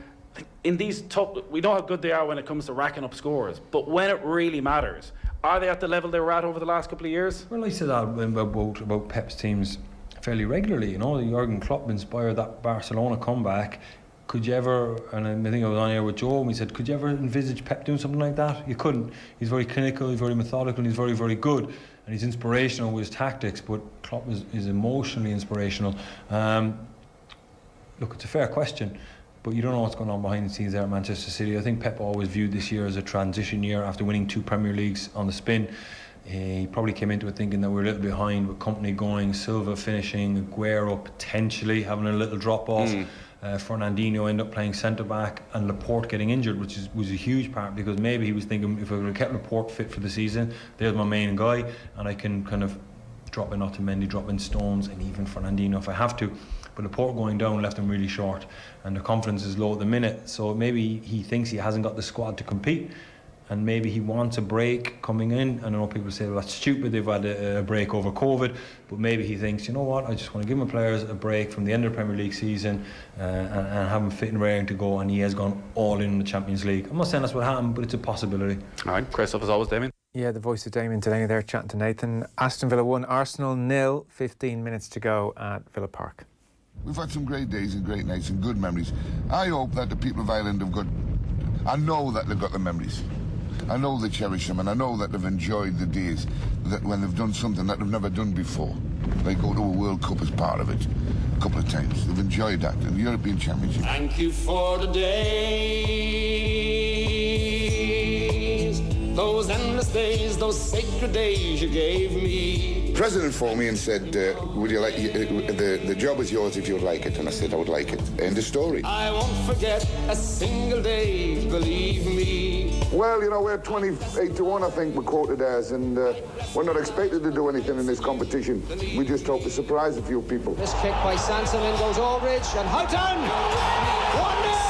In these tough, we know how good they are when it comes to racking up scores, but when it really matters, are they at the level they were at over the last couple of years? Well, I said that about Pep's teams fairly regularly. You know, Jurgen Klopp inspired that Barcelona comeback. Could you ever, and I think I was on here with Joe, and we said, could you ever envisage Pep doing something like that? You couldn't. He's very clinical, he's very methodical, and he's very, very good, and he's inspirational with his tactics, but Klopp is emotionally inspirational. Look, it's a fair question, but you don't know what's going on behind the scenes there at Manchester City. I think Pep always viewed this year as a transition year after winning 2 Premier Leagues on the spin. He probably came into it thinking that we're a little behind with Company going, Silva finishing, Aguero potentially having a little drop off. Fernandinho ended up playing centre back, and Laporte getting injured, which was a huge part, because maybe he was thinking, if I would have kept Laporte fit for the season, there's my main guy, and I can kind of drop in Otamendi, drop in Stones, and even Fernandinho if I have to. But Laporte going down left him really short, and the confidence is low at the minute, so maybe he thinks he hasn't got the squad to compete, and maybe he wants a break coming in. I know people say, well, that's stupid, they've had a break over COVID, but maybe he thinks, you know what, I just want to give my players a break from the end of the Premier League season and have them fit and raring to go, and he has gone all in the Champions League. I'm not saying that's what happened, but it's a possibility. All right, Chris, as always, Damien. Yeah, the voice of Damien Delaney there chatting to Nathan. Aston Villa 1, Arsenal 0, 15 minutes to go at Villa Park. We've had some great days and great nights and good memories. I hope that the people of Ireland have got, I know that they've got the memories. I know they cherish them, and I know that they've enjoyed the days that when they've done something that they've never done before. They go to a World Cup as part of it a couple of times. They've enjoyed that, and the European Championship. Thank you for the days, those endless days, those sacred days you gave me. The president phoned me and said, would you like, the job is yours if you'd like it. And I said I would like it. End of story. I won't forget a single day, believe me. Well, you know, we're 28-1, I think, we're quoted as, and we're not expected to do anything in this competition. We just hope to surprise a few people. This kick by Sanson, in goes Aldridge, and Houghton! 1-0!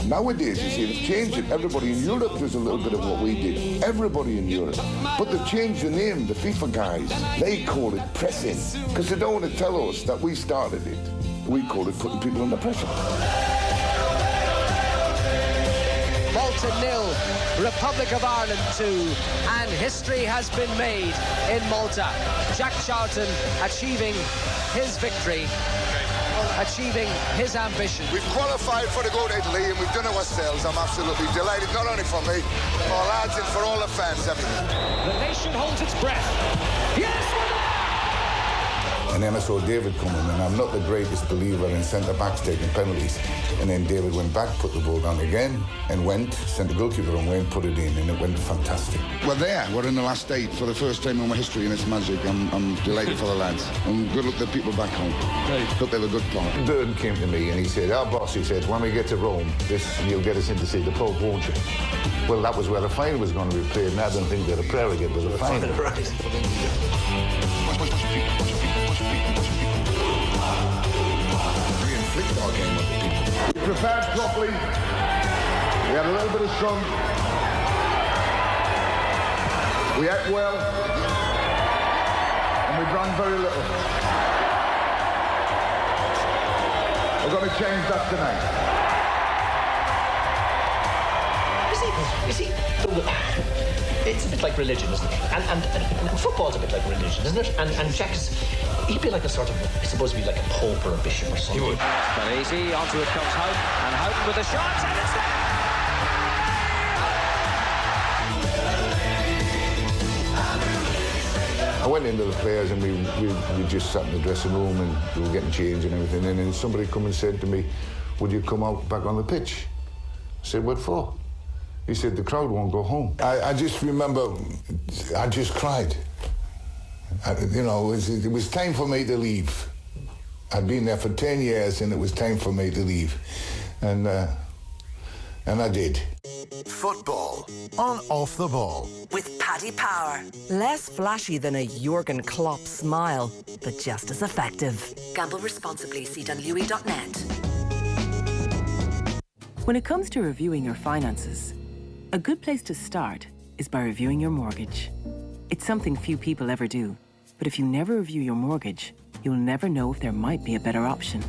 Nowadays, you see, they've changed it. Everybody in Europe does a little bit of what we did. Everybody in Europe. But they've changed the name, the FIFA guys. They call it pressing, because they don't want to tell us that we started it. We call it putting people under pressure. Malta 0, Republic of Ireland 2, and history has been made in Malta. Jack Charlton achieving his victory, achieving his ambition. We've qualified for the Go to Italy and we've done it ourselves. I'm absolutely delighted, not only for me, for our lads and for all the fans, everything. The nation holds its breath. Yes! And then I saw David come in, and I'm not the greatest believer in centre-backs taking penalties. And then David went back, put the ball down again, and sent the goalkeeper away and put it in, and it went fantastic. We're in the last 8 for the first time in my history, and it's magic. I'm delighted for the lads. And good luck to the people back home. Hope they have a good part. Burton came to me and he said, our boss, he said, when we get to Rome, you'll get us in to see the Pope, won't you? Well, that was where the final was going to be played, and I don't think that a prayer again was a final. We prepared properly. We had a little bit of sun. We ate well. And we drank very little. We're going to change that tonight. You see, it's a bit like religion, isn't it? And football's a bit like religion, isn't it? And he'd be like a sort of, he's supposed to be like a pope or a bishop or something. He would. But easy, onto it comes Houghton, and Houghton with a shot, and it's there! I went into the players and we just sat in the dressing room and we were getting changed and everything, and then somebody come and said to me, would you come out back on the pitch? I said, what for? He said, the crowd won't go home. I just remember, I just cried. It was time for me to leave. I'd been there for 10 years and it was time for me to leave. And I did. Football on Off the Ball. With Paddy Power. Less flashy than a Jurgen Klopp smile, but just as effective. Gamble responsibly. CWE.net. When it comes to reviewing your finances, a good place to start is by reviewing your mortgage. It's something few people ever do, but if you never review your mortgage, you'll never know if there might be a better option.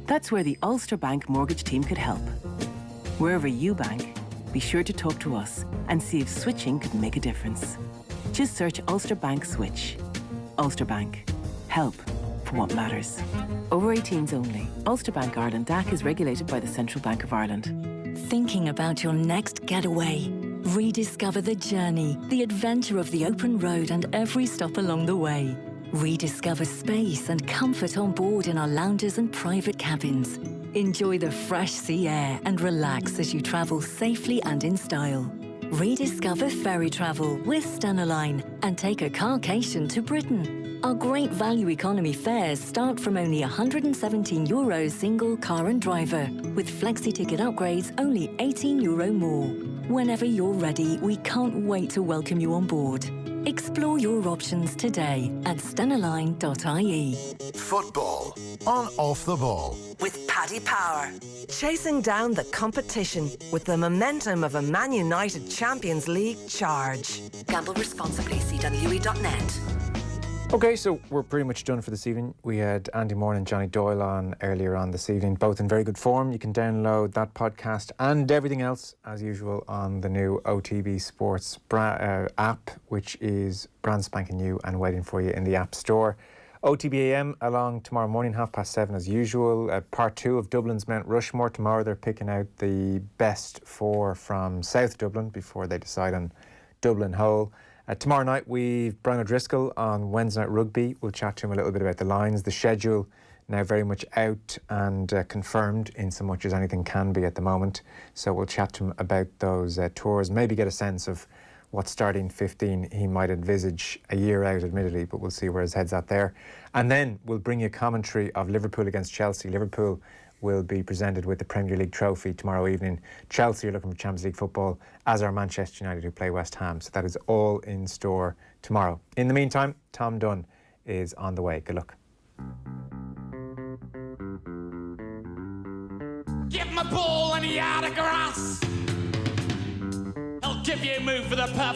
That's where the Ulster Bank mortgage team could help. Wherever you bank, be sure to talk to us and see if switching could make a difference. Just search Ulster Bank Switch. Ulster Bank. Help for what matters. Over 18s only. Ulster Bank Ireland DAC is regulated by the Central Bank of Ireland. Thinking about your next getaway? Rediscover the journey, the adventure of the open road and every stop along the way. Rediscover space and comfort on board in our lounges and private cabins. Enjoy the fresh sea air and relax as you travel safely and in style. Rediscover ferry travel with Stena Line and take a carcation to Britain. Our great value economy fares start from only €117 single car and driver, with flexi ticket upgrades only €18 more. Whenever you're ready, we can't wait to welcome you on board. Explore your options today at stenaline.ie. Football on Off the Ball. With Paddy Power. Chasing down the competition with the momentum of a Man United Champions League charge. Gamble responsibly. CWE.net. Okay, so we're pretty much done for this evening. We had Andy Moore and Johnny Doyle on earlier on this evening, both in very good form. You can download that podcast and everything else, as usual, on the new OTB Sports app, which is brand spanking new and waiting for you in the App Store. OTB AM along tomorrow morning, 7:30 as usual. Part 2 of Dublin's Mount Rushmore. Tomorrow they're picking out the best 4 from South Dublin before they decide on Dublin Whole. Tomorrow night we've Brian O'Driscoll on Wednesday Night Rugby. We'll chat to him a little bit about the lines. The schedule now very much out and confirmed in so much as anything can be at the moment. So we'll chat to him about those tours, maybe get a sense of what starting 15 he might envisage a year out, admittedly, but we'll see where his head's at there. And then we'll bring you commentary of Liverpool against Chelsea. Liverpool will be presented with the Premier League trophy tomorrow evening. Chelsea are looking for Champions League football, as are Manchester United, who play West Ham. So that is all in store tomorrow. In the meantime, Tom Dunn is on the way. Good luck. Give him a ball and he out of grass. He'll give you a move for the perfect